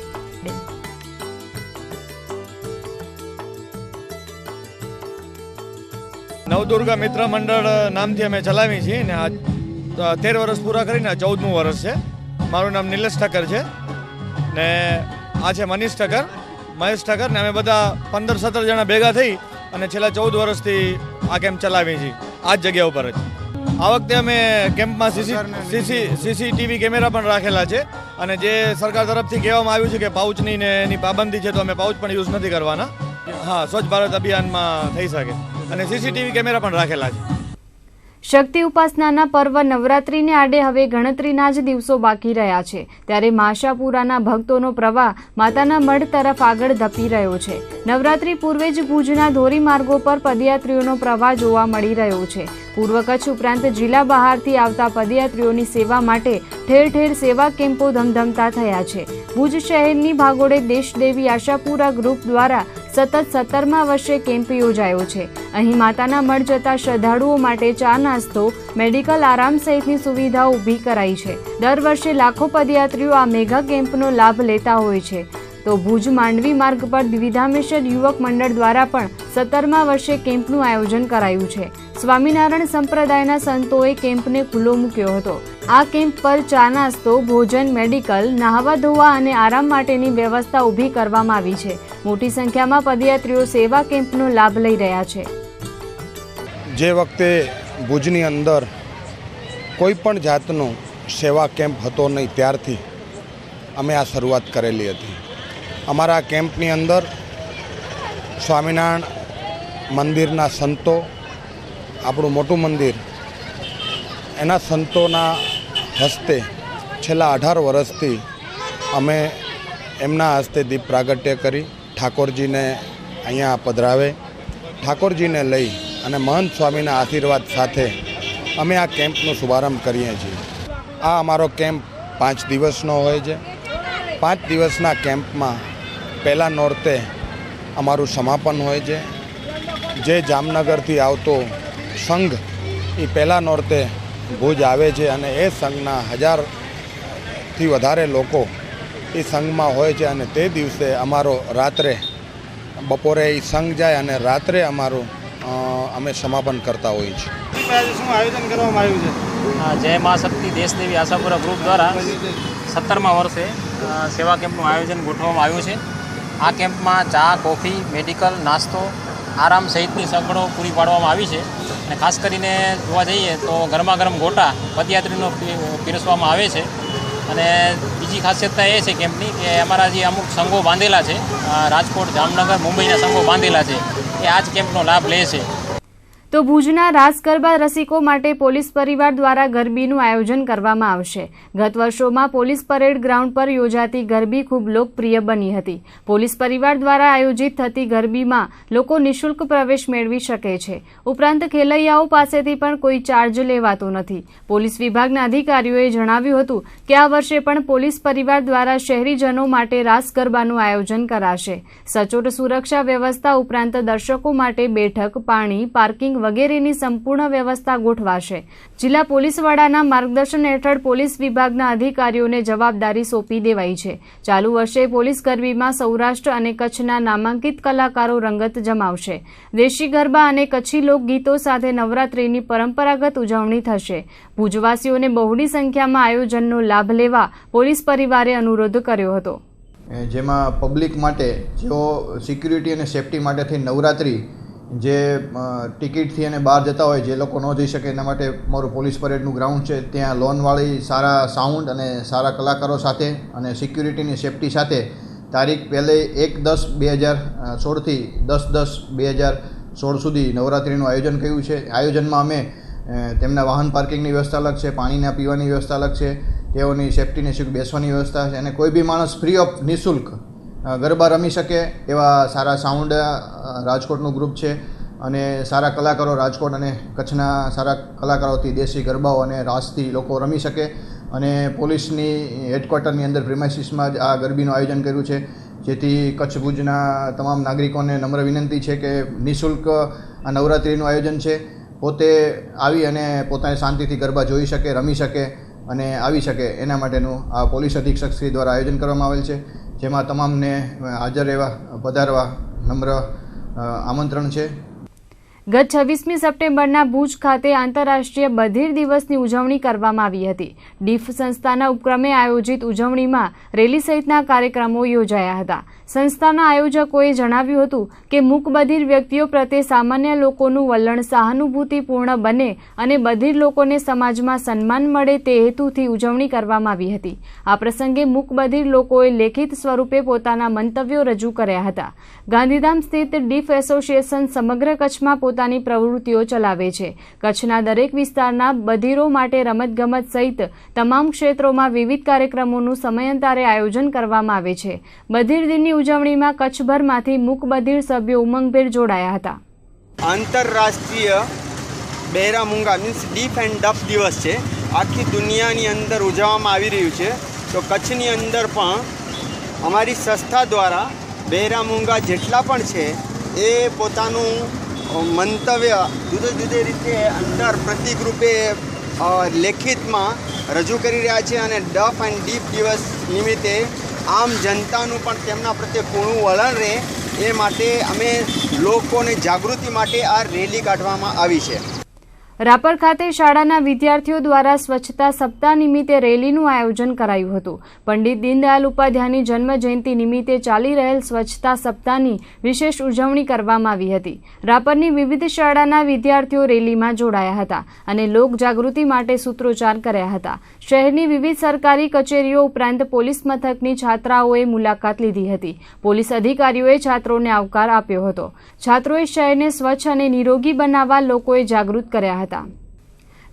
Speaker 10: નવદુર્ગા મિત્ર મંડળ નામથી અમે ચલાવી છીએ ને આ 13 વર્ષ પૂરા કરીને 14મું વર્ષ છે. મારું નામ નિલેશ ઠક્કર છે ને આ છે મનીષ ઠક્કર, મહેશ ઠક્કર ને અમે બધા 15-17 જણા ભેગા થઈ અને છેલ્લા 14 વર્ષથી આ કેમ્પ ચલાવીએ છીએ આ જ જગ્યા ઉપર જ. આ વખતે અમે કેમ્પમાં સીસીટીવી કેમેરા પણ રાખેલા છે અને જે સરકાર તરફથી કહેવામાં આવ્યું છે કે પાઉચની ને એની પાબંદી છે તો અમે પાઉચ પણ યુઝ નથી કરવાના. હા, સ્વચ્છ ભારત અભિયાનમાં થઈ શકે અને સીસીટીવી કેમેરા પણ રાખેલા છે.
Speaker 1: શક્તિ ઉપાસનાના પર્વ નવરાત્રીને આડે હવે ગણતરીના જ દિવસો બાકી રહ્યા છે. ત્યારે આશાપુરાના ભક્તોનો પ્રવાહ માતાના મઢ તરફ આગળ ધપી રહ્યો છે. નવરાત્રી પૂર્વે જ ભુજના ધોરીમાર્ગો પર પદયાત્રીઓનો પ્રવાહ જોવા મળી રહ્યો છે. પૂર્વ કચ્છ ઉપરાંત જિલ્લા બહારથી આવતા પદયાત્રીઓની સેવા માટે ઠેર ઠેર સેવા કેમ્પો ધમધમતા થયા છે. ભુજ શહેરની ભાગોળે દેશદેવી આશાપુરા ગ્રુપ દ્વારા સતત 17મા વર્ષે કેમ્પ યોજાયો છે. અહીં માતાના મઢ જતા શ્રદ્ધાળુઓ માટે ચા નાસ્તો, મેડિકલ આરામ સહિતની સુવિધાઓ ઊભી કરાઈ છે. દર વર્ષે લાખો પદયાત્રીઓ આ મેગા કેમ્પનો લાભ લેતા હોય છે. તો ભુજ માંડવી માર્ગ પર વિધામેશ્વર યુવક મંડળ દ્વારા પણ 17મા વર્ષે કેમ્પનું આયોજન કરાયું છે. સ્વામિનારાયણ સંપ્રદાયના સંતોએ કેમ્પને ખુલ્લો મૂક્યો હતો. આ કેમ્પ પર ચા નાસ્તો, ભોજન, મેડિકલ, નહાવા ધોવા અને આરામ માટેની વ્યવસ્થા ઊભી કરવામાં આવી છે. મોટી સંખ્યામાં પદયાત્રીઓ સેવા કેમ્પનો લાભ લઈ રહ્યા છે.
Speaker 3: જે વખતે ભુજની અંદર કોઈ પણ જાતનો સેવા કેમ્પ હતો નહીં ત્યારથી અમે આ શરૂઆત કરેલી હતી. અમારા કેમ્પની અંદર સ્વામિનારાયણ મંદિરના સંતો, આપણું મોટું મંદિર, એના સંતોના હસ્તે છેલ્લા 18 વર્ષથી અમે એમના હસ્તે દીપ પ્રાગટ્ય કરી ઠાકોરજીને અહીંયા પધરાવે, ઠાકોરજીને લઈ અને મહંત સ્વામીના આશીર્વાદ સાથે અમે આ કેમ્પનો શુભારંભ કરીએ છીએ. આ અમારો કેમ્પ 5 દિવસનો હોય છે. 5 દિવસના કેમ્પમાં પહેલા નોરતે અમારું સમાપન હોય છે. જે જામનગરથી આવતો સંઘ એ પહેલા નોરતે ભુજ આવે છે અને એ સંઘના 1000થી વધારે લોકો એ સંઘમાં હોય છે અને તે દિવસે અમારો રાત્રે બપોરે એ સંઘ જાય અને રાત્રે અમારું અમે સમાપન કરતા હોઈએ છીએ.
Speaker 10: શું આયોજન કરવામાં આવ્યું છે?
Speaker 11: જય મા શક્તિ દેશદેવી આશાપુરા ગ્રુપ દ્વારા 17મા વર્ષે સેવા કેમ્પનું આયોજન ગોઠવવામાં આવ્યું છે. આ કેમ્પમાં ચા, કોફી, મેડિકલ, નાસ્તો, આરામ સહિતની સગવડો પૂરી પાડવામાં આવી છે. અને ખાસ કરીને જોવા જઈએ તો ગરમા ગરમ ગોટા પદયાત્રીનો પીરસવામાં આવે છે. અને બીજી ખાસિયતતા એ છે કેમ્પની કે અમારા જે અમુક સંઘો બાંધેલા છે, રાજકોટ, જામનગર, મુંબઈના સંઘો બાંધેલા છે, એ આ જ કેમ્પનો લાભ લે છે.
Speaker 1: તો ભુજના રાસ ગરબા રસિકો માટે પોલીસ પરિવાર દ્વારા ગરબીનું આયોજન કરવામાં આવશે. ગત વર્ષોમાં પોલીસ પરેડ ગ્રાઉન્ડ પર યોજાતી ગરબી ખૂબ લોકપ્રિય બની હતી. પોલીસ પરિવાર દ્વારા આયોજિત થતી ગરબીમાં લોકો નિઃશુલ્ક પ્રવેશ મેળવી શકે છે. ઉપરાંત ખેલૈયાઓ પાસેથી પણ કોઈ ચાર્જ લેવાતો નથી. પોલીસ વિભાગના અધિકારીઓએ જણાવ્યું હતું કે આ વર્ષે પણ પોલીસ પરિવાર દ્વારા શહેરીજનો માટે રાસ ગરબાનું આયોજન કરાશે. સચોટ સુરક્ષા વ્યવસ્થા ઉપરાંત દર્શકો માટે બેઠક, પાણી, પાર્કિંગ વગેરેની સંપૂર્ણ વ્યવસ્થા ગોઠવાશે. જિલ્લા પોલીસ વડાના માર્ગદર્શન હેઠળ પોલીસ વિભાગના અધિકારીઓને જવાબદારી સોંપી દેવાઈ છે. ચાલુ વર્ષે પોલીસ ગરબીમાં સૌરાષ્ટ્ર અને કચ્છના નામાંકિત કલાકારો રંગત જમાવશે. દેશી ગરબા અને કચ્છી લોકગીતો સાથે નવરાત્રિની પરંપરાગત ઉજવણી થશે. ભુજવાસીઓને બહોળી સંખ્યામાં આયોજનનો લાભ લેવા પોલીસ પરિવારે અનુરોધ કર્યો હતો.
Speaker 6: જેમાં પબ્લિક માટે જેઓ સિક્યુરિટી અને સેફટી માટેથી નવરાત્રિ જે ટિકિટથી અને બહાર જતા હોય જે લોકો ન જઈ શકે એના માટે મારું પોલીસ પરેડનું ગ્રાઉન્ડ છે ત્યાં લોનવાળી સારા સાઉન્ડ અને સારા કલાકારો સાથે અને સિક્યુરિટીની સેફટી સાથે તારીખ 1/10/2016 થી 10/10/2016 સુધી નવરાત્રિનું આયોજન કર્યું છે. આયોજનમાં અમે તેમના વાહન પાર્કિંગની વ્યવસ્થા અલગ છે, પાણીના પીવાની વ્યવસ્થા અલગ છે, તેઓની સેફટીને શું બેસવાની વ્યવસ્થા છે અને કોઈ બી માણસ ફ્રી ઓફ નિઃશુલ્ક ગરબા રમી શકે એવા સારા સાઉન્ડ રાજકોટનું ગ્રુપ છે અને સારા કલાકારો રાજકોટ અને કચ્છના સારા કલાકારોથી દેશી ગરબાઓ અને રાસથી લોકો રમી શકે અને પોલીસની હેડક્વાર્ટરની અંદર પ્રિમાઇસીસમાં જ આ ગરબીનું આયોજન કર્યું છે, જેથી કચ્છ ભુજના તમામ નાગરિકોને નમ્ર વિનંતી છે કે નિઃશુલ્ક આ નવરાત્રિનું આયોજન છે. પોતે આવી અને પોતાને શાંતિથી ગરબા જોઈ શકે, રમી શકે અને આવી શકે એના માટેનું આ પોલીસ અધિક્ષક શ્રી દ્વારા આયોજન કરવામાં આવેલ છે, જેમાં તમામને હાજર રહેવા પધારવા નમ્ર આમંત્રણ છે.
Speaker 1: ગત 26મી સપ્ટેમ્બરના ભુજ ખાતે આંતરરાષ્ટ્રીય બધિર દિવસની ઉજવણી કરવામાં આવી હતી. ડીફ સંસ્થાના ઉપક્રમે આયોજિત ઉજવણીમાં રેલી સહિતના કાર્યક્રમો યોજાયા હતા. સંસ્થાના આયોજકોએ જણાવ્યું હતું કે મૂકબધિર વ્યક્તિઓ પ્રત્યે સામાન્ય લોકોનું વલણ સહાનુભૂતિપૂર્ણ બને અને બધિર લોકોને સમાજમાં સન્માન મળે તે હેતુથી ઉજવણી કરવામાં આવી હતી. આ પ્રસંગે મૂકબધિર લોકોએ લેખિત સ્વરૂપે પોતાના મંતવ્યો રજૂ કર્યા હતા. ગાંધીધામ સ્થિત ડીફ એસોસિએશન સમગ્ર કચ્છમાં પોતાની પ્રવૃત્તિઓ ચલાવે છે. કચ્છના દરેક વિસ્તારના બધિરો માટે રમતગમત સહિત તમામ ક્ષેત્રોમાં વિવિધ કાર્યક્રમોનું સમયાંતરે આયોજન કરવામાં આવે છે. બધિર દિનની ઉજવણીમાં કચ્છભરમાંથી મૂકબધિર સભ્યો ઉમંગભેર જોડાયા હતા.
Speaker 12: આંતરરાષ્ટ્રીય બહેરા મૂંગા મીન્સ ડીફ એન્ડ ડફ દિવસ છે. આખી દુનિયાની અંદર ઉજવવામાં આવી રહ્યું છે. તો કચ્છની અંદર પણ અમારી સંસ્થા દ્વારા બહેરા મૂંગા જેટલા પણ છે એ પોતાનું મંતવ્ય જુદી જુદી રીતે અંદર પ્રતિક રૂપે લેખિતમાં રજૂ કરી રહ્યા છે અને ડફ એન્ડ ડીફ દિવસ નિમિત્તે આમ જનતાનું પણ તેમના પ્રત્યે પૂર્ણ વલણ રહે એ માટે અમે લોકોને જાગૃતિ માટે આ રેલી કાઢવામાં આવી છે.
Speaker 1: રાપર ખાતે શાળાના વિદ્યાર્થીઓ દ્વારા સ્વચ્છતા સપ્તાહ નિમિત્તે રેલીનું આયોજન કરાયું હતું. પંડિત દીનદયાલ ઉપાધ્યાયની જન્મ જયંતિ નિમિત્તે ચાલી રહેલ સ્વચ્છતા સપ્તાહની વિશેષ ઉજવણી કરવામાં આવી હતી. રાપરની વિવિધ શાળાના વિદ્યાર્થીઓ રેલીમાં જોડાયા હતા અને લોક જાગૃતિ માટે સૂત્રોચ્ચાર કર્યા હતા. શહેરની વિવિધ સરકારી કચેરીઓ ઉપરાંત પોલીસ મથકની છાત્રાઓએ મુલાકાત લીધી હતી. પોલીસ અધિકારીઓએ છાત્રોને આવકાર આપ્યો હતો. છાત્રોએ શહેરને સ્વચ્છ અને નિરોગી બનાવવા લોકોએ જાગૃત કર્યા હતા.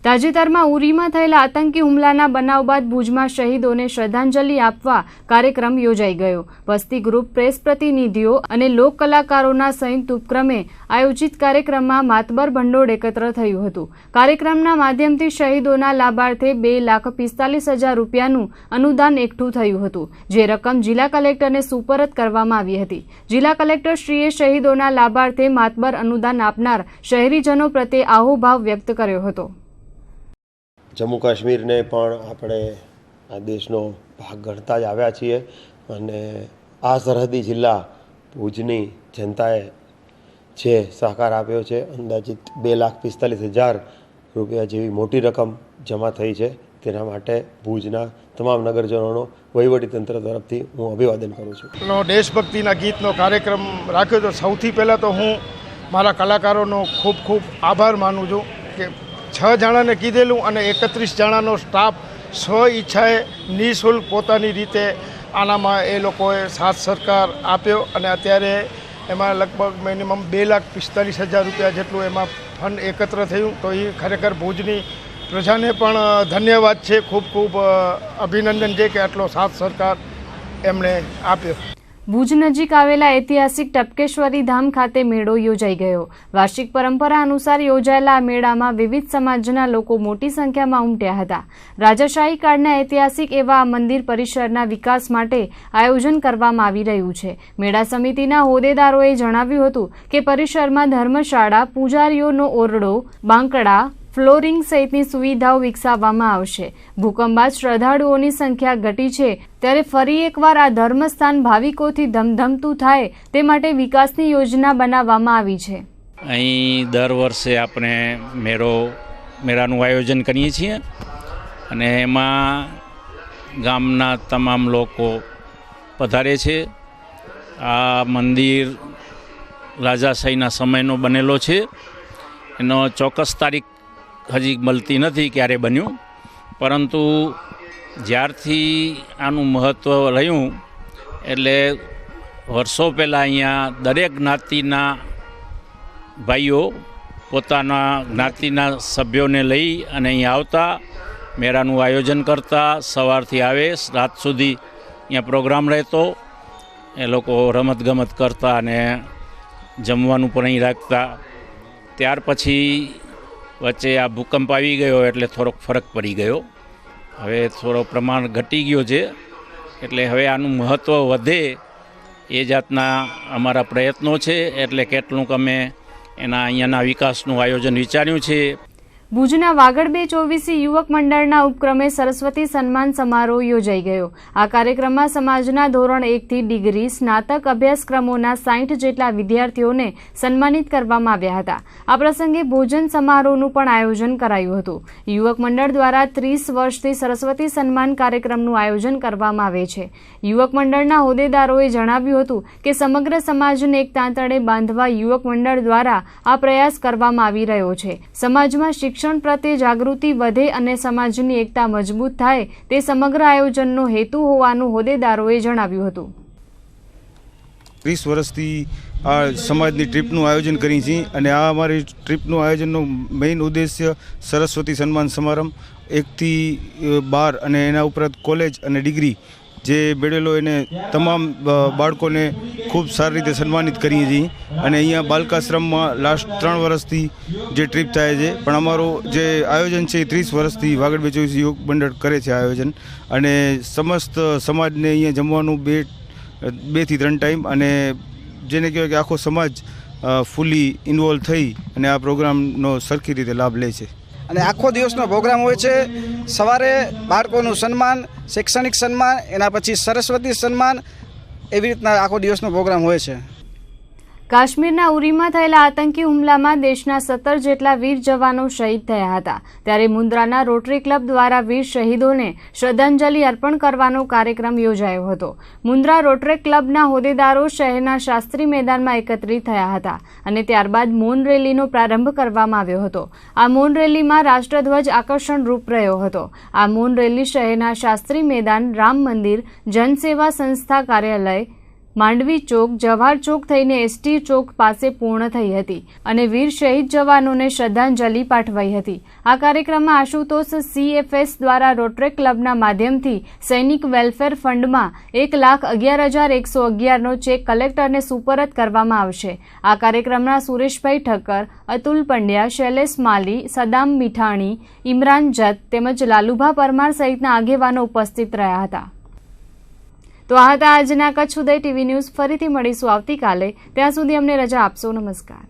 Speaker 1: તાજેતરમાં ઉરીમાં થયેલા આતંકી હુમલાના બનાવ બાદ ભુજમાં શહીદોને શ્રદ્ધાંજલિ આપવા કાર્યક્રમ યોજાઈ ગયો. વસ્તી ગ્રુપ, પ્રેસ પ્રતિનિધિઓ અને લોક કલાકારોના સંયુક્ત ઉપક્રમે આયોજિત કાર્યક્રમમાં માતબર ભંડોળ એકત્ર થયું હતું. કાર્યક્રમના માધ્યમથી શહીદોના લાભાર્થે 2,45,000 રૂપિયાનું અનુદાન એકઠું થયું હતું, જે રકમ જિલ્લા કલેક્ટરને સુપરત કરવામાં આવી હતી. જિલ્લા કલેક્ટરશ્રીએ શહીદોના લાભાર્થે માતબર અનુદાન આપનાર શહેરીજનો પ્રત્યે આહોભાવ વ્યક્ત કર્યો હતો.
Speaker 13: જમ્મુ કાશ્મીરને પણ આપણે આ દેશનો ભાગ ગણતા જ આવ્યા છીએ અને આ સરહદી જિલ્લા ભુજની જનતાએ જે સહકાર આપ્યો છે, અંદાજિત 2,45,000 રૂપિયા જેવી મોટી રકમ જમા થઈ છે. તેના માટે ભુજના તમામ નગરજનોનો વહીવટીતંત્ર તરફથી હું અભિવાદન કરું છું.
Speaker 14: દેશભક્તિના ગીતનો કાર્યક્રમ રાખ્યો તો સૌથી પહેલાં તો હું મારા કલાકારોનો ખૂબ ખૂબ આભાર માનું છું કે 6 જણાને કીધેલું અને 31 જણાનો સ્ટાફ સ્વ ઈચ્છાએ નિઃશુલ્ક પોતાની રીતે આનામાં એ લોકોએ સાથ સરકાર આપ્યો અને અત્યારે એમાં લગભગ મિનિમમ 2,45,000 રૂપિયા જેટલું એમાં ફંડ એકત્ર થયું. તો એ ખરેખર ભુજની પ્રજાને પણ ધન્યવાદ છે, ખૂબ ખૂબ અભિનંદન છે કે આટલો સાથ સરકાર એમણે આપ્યો.
Speaker 1: ભુજ નજીક આવેલા ઐતિહાસિક ટપકેશ્વરી ધામ ખાતે મેળો યોજાઈ ગયો. વાર્ષિક પરંપરા અનુસાર યોજાયેલા આ મેળામાં વિવિધ સમાજના લોકો મોટી સંખ્યામાં ઉમટ્યા હતા. રાજાશાહી કાળના ઐતિહાસિક એવા આ મંદિર પરિસરના વિકાસ માટે આયોજન કરવામાં આવી રહ્યું છે. મેળા સમિતિના હોદ્દેદારોએ જણાવ્યું હતું કે પરિસરમાં ધર્મશાળા, પૂજારીઓનો ઓરડો, બાંકડા, ફ્લોરિંગ સહિતની સુવિધાઓ વિકસાવવામાં આવશે. ભૂકંપ બાદ શ્રદ્ધાળુઓની સંખ્યા ઘટી છે, ત્યારે ફરી એકવાર આ ધર્મસ્થાન ભાવિકોથી ધમધમતું થાય તે માટે વિકાસની યોજના બનાવવામાં આવી છે.
Speaker 15: અહીં દર વર્ષે આપણે મેળાનું આયોજન કરીએ છીએ અને એમાં ગામના તમામ લોકો પધારે છે. આ મંદિર રાજાશાહીના સમયનો બનેલો છે. એનો ચોક્કસ તારીખ હજી મળતી નથી ક્યારે બન્યું, પરંતુ જ્યારથી આનું મહત્ત્વ રહ્યું એટલે વર્ષો પહેલાં અહીંયા દરેક જ્ઞાતિના ભાઈઓ પોતાના જ્ઞાતિના સભ્યોને લઈ અને અહીં આવતા, મેળાનું આયોજન કરતા. સવારથી આવે, રાત સુધી અહીંયા પ્રોગ્રામ રહેતો. એ લોકો રમતગમત કરતા અને જમવાનું પણ અહીં રાખતા. ત્યાર પછી વચ્ચે આ ભૂકંપ આવી ગયો એટલે થોડોક ફરક પડી ગયો. હવે થોડો પ્રમાણ ઘટી ગયો છે, એટલે હવે આનું મહત્ત્વ વધે એ જાતના અમારા પ્રયત્નો છે. એટલે કેટલુંક અમે એના અહીંયાના વિકાસનું આયોજન વિચાર્યું છે.
Speaker 1: ભુજના વાગડ 224 યુવક મંડળના ઉપક્રમે સરસ્વતી સન્માન સમારોહ યોજાઈ ગયો. આ કાર્યક્રમમાં સમાજના ધોરણ 1 થી ડિગ્રી, સ્નાતક અભ્યાસક્રમોના 60 જેટલા વિદ્યાર્થીઓને સન્માનિત કરવામાં આવ્યા હતા. આ પ્રસંગે ભોજન સમારોહનું પણ આયોજન કરાયું હતું. યુવક મંડળ દ્વારા 30 વર્ષથી સરસ્વતી સન્માન કાર્યક્રમનું આયોજન કરવામાં આવે છે. યુવક મંડળના હોદ્દેદારોએ જણાવ્યું હતું કે સમગ્ર સમાજને એક તાંતણે બાંધવા યુવક મંડળ દ્વારા આ પ્રયાસ કરવામાં આવી રહ્યો છે. સમાજમાં શિક્ષણ પ્રત્યે જાગૃતિ વધે અને સમાજની એકતા મજબૂત થાય તે સમગ્ર આયોજનનો હેતુ હોવાનું હોદ્દેદારોએ જણાવ્યું હતું.
Speaker 16: 30 વર્ષથી આ સમાજની ટ્રીપનું આયોજન કરી છીએ અને આ અમારી ટ્રીપનું આયોજનનો મેઇન ઉદ્દેશ્ય સરસ્વતી સન્માન સમારંભ 1 થી 12 અને એના ઉપરાંત કોલેજ અને ડિગ્રી જે મેળવેલો એને તમામ બાળકોને ખૂબ સારી રીતે સન્માનિત કરીએ છીએ. અને અહીંયા બાલકાશ્રમમાં લાસ્ટ 3 વર્ષથી જે ટ્રીપ થાય છે, પણ અમારું જે આયોજન છે એ 30 વર્ષથી વાગડ 224 યુવક મંડળ કરે છે આયોજન. અને સમસ્ત સમાજને અહીંયા જમવાનું 2 થી 3 ટાઈમ, અને જેને કહેવાય કે આખો સમાજ ફૂલી ઇન્વોલ્વ થઈ અને આ પ્રોગ્રામનો સરખી રીતે લાભ લે છે.
Speaker 17: અને આખો દિવસનો પ્રોગ્રામ હોય છે. સવારે બાળકોનું સન્માન, શૈક્ષણિક સન્માન, એના પછી સરસ્વતી સન્માન, એવી રીતના આખો દિવસનો પ્રોગ્રામ હોય છે.
Speaker 1: કાશ્મીરના ઉરીમાં થયેલા આતંકી હુમલામાં દેશના 17 જેટલા વીર જવાનો શહીદ થયા હતા. ત્યારે મુન્દ્રાના રોટરી ક્લબ દ્વારા વીર શહીદોને શ્રદ્ધાંજલિ અર્પણ કરવાનો કાર્યક્રમ યોજાયો હતો. મુન્દ્રા રોટરી ક્લબના હોદ્દેદારો શહેરના શાસ્ત્રી મેદાનમાં એકત્રિત થયા હતા અને ત્યારબાદ મૌન રેલીનો પ્રારંભ કરવામાં આવ્યો હતો. આ મૌન રેલીમાં રાષ્ટ્રધ્વજ આકર્ષણ રૂપ રહ્યો હતો. આ મૌન રેલી શહેરના શાસ્ત્રી મેદાન, રામ મંદિર, જનસેવા સંસ્થા કાર્યાલય, માંડવી ચોક, જવાહર ચોક થઈને એસટી ચોક પાસે પૂર્ણ થઈ હતી અને વીર શહીદ જવાનોને શ્રદ્ધાંજલિ પાઠવાઈ હતી. આ કાર્યક્રમમાં આશુતોષ CFS દ્વારા રોટરી ક્લબના માધ્યમથી સૈનિક વેલફેર ફંડમાં 1,11,111નો ચેક કલેક્ટરને સુપરત કરવામાં આવશે. આ કાર્યક્રમના સુરેશભાઈ ઠક્કર, અતુલ પંડ્યા, શૈલેષ માલી, સદામ મીઠાણી, ઇમરાન જત તેમજ લાલુભા પરમાર સહિતના આગેવાનો ઉપસ્થિત રહ્યા હતા. તો આ હતા આજના કચ્છ ઉદય TV ન્યૂઝ. ફરીથી મળીશું આવતીકાલે. ત્યાં સુધી અમને રજા આપશો. નમસ્કાર.